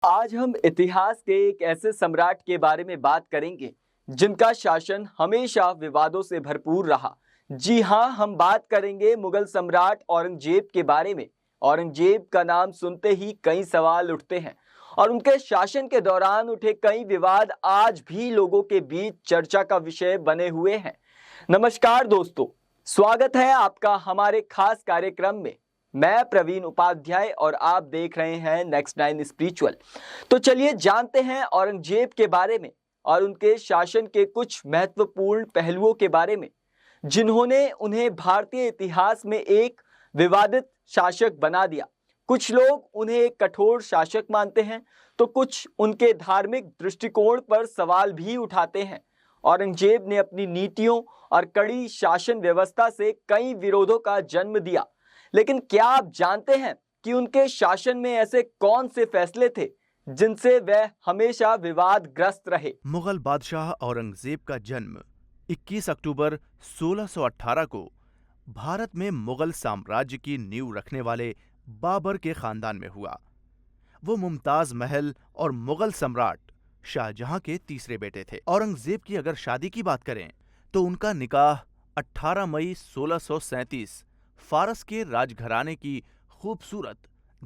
आज हम इतिहास के एक ऐसे सम्राट के बारे में बात करेंगे जिनका शासन हमेशा विवादों से भरपूर रहा। जी हां, हम बात करेंगे मुगल सम्राट औरंगजेब के बारे में। औरंगजेब का नाम सुनते ही कई सवाल उठते हैं और उनके शासन के दौरान उठे कई विवाद आज भी लोगों के बीच चर्चा का विषय बने हुए हैं। नमस्कार दोस्तों, स्वागत है आपका हमारे खास कार्यक्रम में। मैं प्रवीण उपाध्याय और आप देख रहे हैं नेक्स्ट 9 स्पिरिचुअल। तो चलिए जानते हैं औरंगजेब के बारे में और उनके शासन के कुछ महत्वपूर्ण पहलुओं के बारे में जिन्होंने उन्हें भारतीय इतिहास में एक विवादित शासक बना दिया। कुछ लोग उन्हें एक कठोर शासक मानते हैं तो कुछ उनके धार्मिक दृष्टिकोण पर सवाल भी उठाते हैं। औरंगजेब ने अपनी नीतियों और कड़ी शासन व्यवस्था से कई विरोधों का जन्म दिया, लेकिन क्या आप जानते हैं कि उनके शासन में ऐसे कौन से फैसले थे जिनसे वह हमेशा विवादग्रस्त रहे? मुगल बादशाह औरंगजेब का जन्म 21 अक्टूबर 1618 को भारत में मुगल साम्राज्य की नींव रखने वाले बाबर के खानदान में हुआ। वो मुमताज महल और मुगल सम्राट शाहजहां के तीसरे बेटे थे। औरंगजेब की अगर शादी की बात करें तो उनका निकाह 18 मई 1637 फारस के राजघराने की खूबसूरत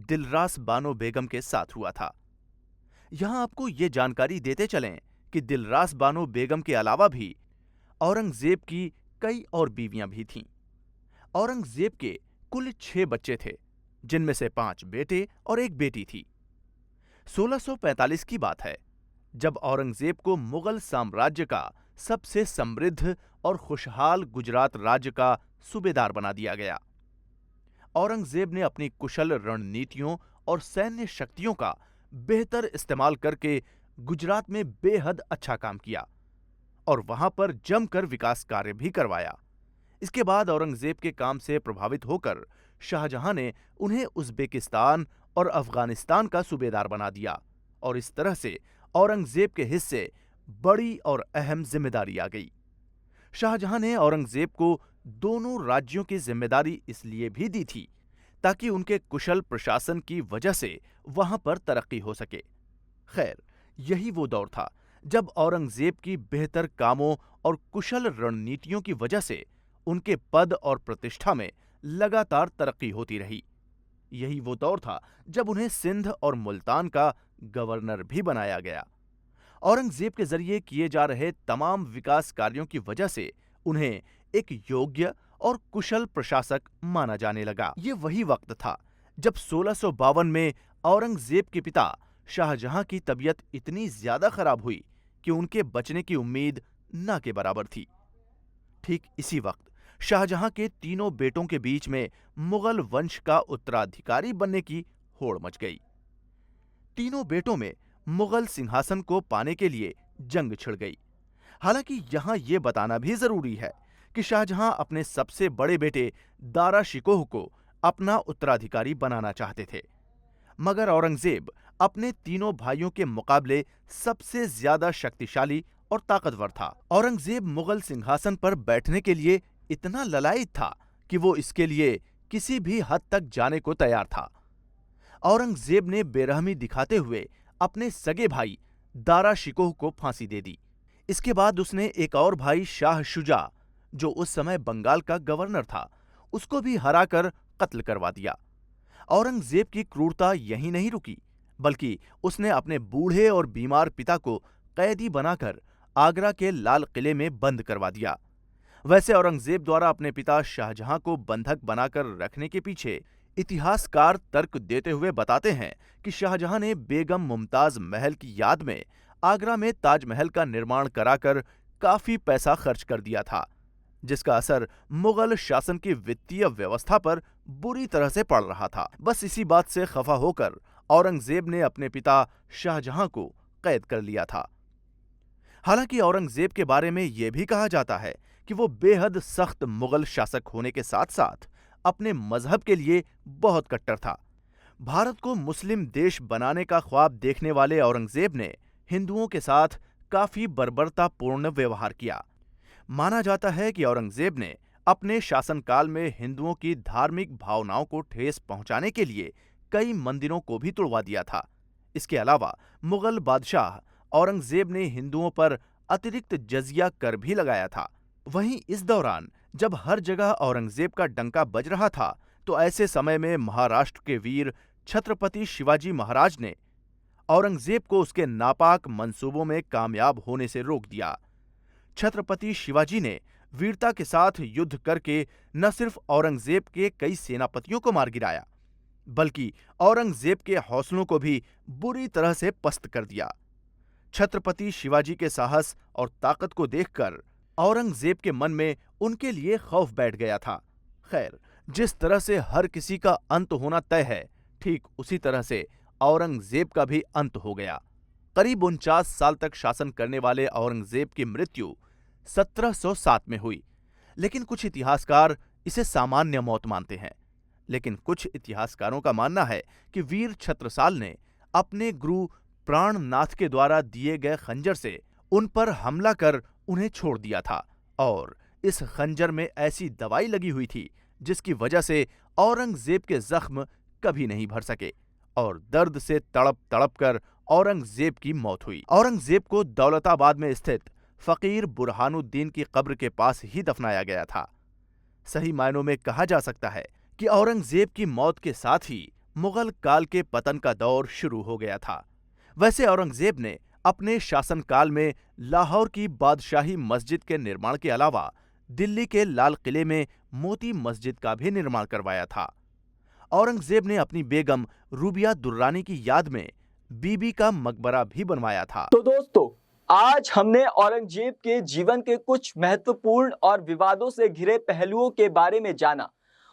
दिलरास बानो बेगम के साथ हुआ था। यहां आपको ये जानकारी देते चलें कि दिलरास बानो बेगम के अलावा भी औरंगजेब की कई और बीवियां भी थीं। औरंगजेब के कुल 6 बच्चे थे, जिनमें से 5 बेटे और एक बेटी थी। 1645 की बात है जब औरंगजेब को मुगल साम्राज्य का सबसे समृद्ध और खुशहाल गुजरात राज्य का सूबेदार बना दिया गया। औरंगजेब ने अपनी कुशल रणनीतियों और सैन्य शक्तियों का बेहतर इस्तेमाल करके गुजरात में बेहद अच्छा काम किया और वहां पर जमकर विकास कार्य भी करवाया। इसके बाद औरंगजेब के काम से प्रभावित होकर शाहजहां ने उन्हें उज़्बेकिस्तान और अफगानिस्तान का सूबेदार बना दिया और इस तरह से औरंगजेब के हिस्से बड़ी और अहम जिम्मेदारी आ गई। शाहजहां ने औरंगजेब को दोनों राज्यों की जिम्मेदारी इसलिए भी दी थी ताकि उनके कुशल प्रशासन की वजह से वहां पर तरक्की हो सके। खैर, यही वो दौर था जब औरंगजेब की बेहतर कामों और कुशल रणनीतियों की वजह से उनके पद और प्रतिष्ठा में लगातार तरक्की होती रही। यही वो दौर था जब उन्हें सिंध और मुल्तान का गवर्नर भी बनाया गया। औरंगजेब के जरिए किए जा रहे तमाम विकास कार्यों की वजह से उन्हें एक योग्य और कुशल प्रशासक माना जाने लगा। ये वही वक्त था जब 1652 में औरंगजेब के पिता शाहजहां की तबीयत इतनी ज्यादा खराब हुई कि उनके बचने की उम्मीद ना के बराबर थी। ठीक इसी वक्त शाहजहां के तीनों बेटों के बीच में मुगल वंश का उत्तराधिकारी बनने की होड़ मच गई। तीनों बेटों में मुगल सिंहासन को पाने के लिए जंग छिड़ गई। हालांकि यहां यह बताना भी जरूरी है कि शाहजहां अपने सबसे बड़े बेटे दारा शिकोह को अपना उत्तराधिकारी बनाना चाहते थे, मगर औरंगजेब अपने तीनों भाइयों के मुकाबले सबसे ज्यादा शक्तिशाली और ताकतवर था। औरंगजेब मुगल सिंहासन पर बैठने के लिए इतना ललायित था कि वो इसके लिए किसी भी हद तक जाने को तैयार था। औरंगजेब ने बेरहमी दिखाते हुए अपने सगे भाई दारा शिकोह को फांसी दे दी। इसके बाद उसने एक और भाई शाह शुजा, जो उस समय बंगाल का गवर्नर था, उसको भी हराकर कत्ल करवा दिया। औरंगजेब की क्रूरता यहीं नहीं रुकी, बल्कि उसने अपने बूढ़े और बीमार पिता को कैदी बनाकर आगरा के लाल किले में बंद करवा दिया। वैसे औरंगजेब द्वारा अपने पिता शाहजहां को बंधक बनाकर रखने के पीछे इतिहासकार तर्क देते हुए बताते हैं कि शाहजहां ने बेगम मुमताज महल की याद में आगरा में ताजमहल का निर्माण कराकर काफी पैसा खर्च कर दिया था, जिसका असर मुगल शासन की वित्तीय व्यवस्था पर बुरी तरह से पड़ रहा था। बस इसी बात से खफा होकर औरंगजेब ने अपने पिता शाहजहां को कैद कर लिया था। हालांकि औरंगजेब के बारे में यह भी कहा जाता है कि वो बेहद सख्त मुगल शासक होने के साथ साथ अपने मजहब के लिए बहुत कट्टर था। भारत को मुस्लिम देश बनाने का ख्वाब देखने वाले औरंगजेब ने हिंदुओं के साथ काफी बर्बरतापूर्ण व्यवहार किया। माना जाता है कि औरंगजेब ने अपने शासनकाल में हिंदुओं की धार्मिक भावनाओं को ठेस पहुंचाने के लिए कई मंदिरों को भी तुड़वा दिया था। इसके अलावा मुगल बादशाह औरंगजेब ने हिंदुओं पर अतिरिक्त जजिया कर भी लगाया था। वहीं इस दौरान जब हर जगह औरंगजेब का डंका बज रहा था, तो ऐसे समय में महाराष्ट्र के वीर छत्रपति शिवाजी महाराज ने औरंगजेब को उसके नापाक मंसूबों में कामयाब होने से रोक दिया। छत्रपति शिवाजी ने वीरता के साथ युद्ध करके न सिर्फ औरंगजेब के कई सेनापतियों को मार गिराया, बल्कि औरंगजेब के हौसलों को भी बुरी तरह से पस्त कर दिया। छत्रपति शिवाजी के साहस और ताकत को देखकर औरंगजेब के मन में उनके लिए खौफ बैठ गया था। खैर, जिस तरह से हर किसी का अंत होना तय है, ठीक उसी तरह से औरंगजेब का भी अंत हो गया। करीब 49 साल तक शासन करने वाले औरंगजेब की मृत्यु 1707 में हुई, लेकिन कुछ इतिहासकार इसे सामान्य मौत मानते हैं। लेकिन कुछ इतिहासकारों का मानना है कि वीर छत्रसाल ने अपने गुरु प्राणनाथ के द्वारा दिए गए खंजर से उन पर हमला कर उन्हें छोड़ दिया था, और इस खंजर में ऐसी दवाई लगी हुई थी जिसकी वजह से औरंगजेब के जख्म कभी नहीं भर सके और दर्द से तड़प तड़प कर औरंगजेब की मौत हुई। औरंगजेब को दौलताबाद में स्थित फकीर बुरहानुद्दीन की कब्र के पास ही दफनाया गया था। सही मायनों में कहा जा सकता है कि औरंगजेब की मौत के साथ ही मुगल काल के पतन का दौर शुरू हो गया था। वैसे औरंगजेब ने अपने शासनकाल में लाहौर की बादशाही मस्जिद के निर्माण के अलावा दिल्ली के लाल किले में मोती मस्जिद का भी निर्माण करवाया था। औरंगजेब ने अपनी बेगम रूबिया दुर्रानी की याद में बीबी का मकबरा भी बनवाया था। तो दोस्तों, आज हमने औरंगजेब के जीवन के कुछ महत्वपूर्ण और विवादों से घिरे पहलुओं के बारे में जाना।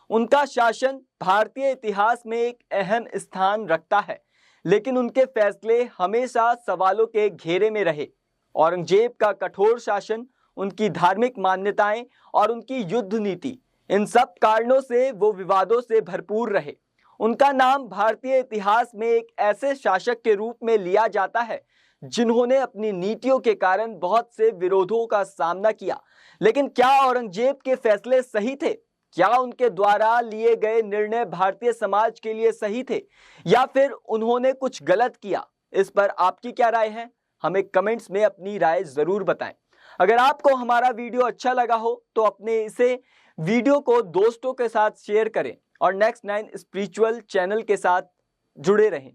उनका शासन भारतीय इतिहास में एक अहम स्थान रखता है, लेकिन उनके फैसले हमेशा सवालों के घेरे में रहे। औरंगजेब का कठोर शासन, उनकी धार्मिक मान्यताएं और उनकी युद्ध नीति, इन सब कारणों से वो विवादों से भरपूर रहे। उनका नाम भारतीय इतिहास में एक ऐसे शासक के रूप में लिया जाता है जिन्होंने अपनी नीतियों के कारण बहुत से विरोधों का सामना किया। लेकिन क्या औरंगजेब के फैसले सही थे? क्या उनके द्वारा लिए गए निर्णय भारतीय समाज के लिए सही थे, या फिर उन्होंने कुछ गलत किया? इस पर आपकी क्या राय है? हमें कमेंट्स में अपनी राय जरूर बताएं। अगर आपको हमारा वीडियो अच्छा लगा हो तो अपने इसे वीडियो को दोस्तों के साथ शेयर करें और नेक्स्ट 9 स्पिरिचुअल चैनल के साथ जुड़े रहें।